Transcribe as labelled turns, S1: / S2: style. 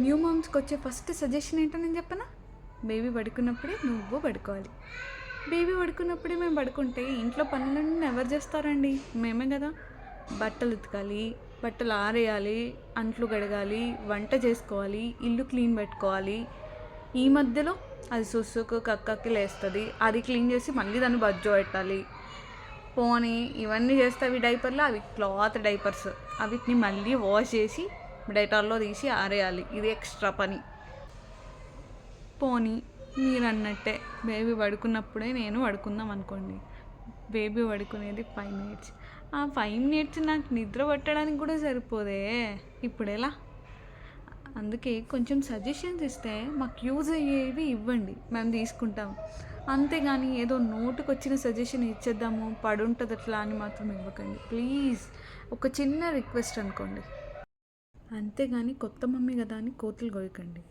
S1: New మామ్స్కి వచ్చే first suggestion ఏంటో నేను చెప్పనా? బేబీ పడుకున్నప్పుడే నువ్వు పడుకోవాలి. బేబీ పడుకున్నప్పుడే మేము పడుకుంటే ఇంట్లో పనులన్నీ ఎవరు చేస్తారండి? మేమే కదా. బట్టలు ఉతకాలి, బట్టలు ఆరేయాలి, అంట్లు కడగాలి, వంట చేసుకోవాలి, ఇల్లు క్లీన్ పెట్టుకోవాలి. ఈ మధ్యలో అది సుసుకు కక్కకి లేస్తుంది, అది క్లీన్ చేసి మళ్ళీ దాన్ని బజ్జో పెట్టాలి. పోనీ ఇవన్నీ చేస్తే అవి డైపర్లు, అవి క్లాత్ డైపర్స్, అవిటిని మళ్ళీ వాష్ చేసి డైటాల్లో తీసి ఆరేయాలి. ఇది ఎక్స్ట్రా పని. పోనీ మీరు అన్నట్టే బేబీ పడుకున్నప్పుడే నేను పడుకుందాం అనుకోండి. బేబీ పడుకునేది 5 మినిట్స్. ఆ 5 మినిట్స్ నాకు నిద్ర పట్టడానికి కూడా సరిపోదే. ఇప్పుడు ఎలా? అందుకే కొంచెం సజెషన్స్ ఇస్తే మాకు యూజ్ అయ్యేవి ఇవ్వండి, మేము తీసుకుంటాం. అంతేగాని ఏదో నోటుకు వచ్చిన సజెషన్ ఇచ్చేద్దాము పడుంటుంది అట్లా అని మాత్రం ఇవ్వకండి ప్లీజ్. ఒక చిన్న రిక్వెస్ట్ అనుకోండి. అంతేగాని కొత్త మమ్మీ కదా అని కోతులు కొయ్యకండి.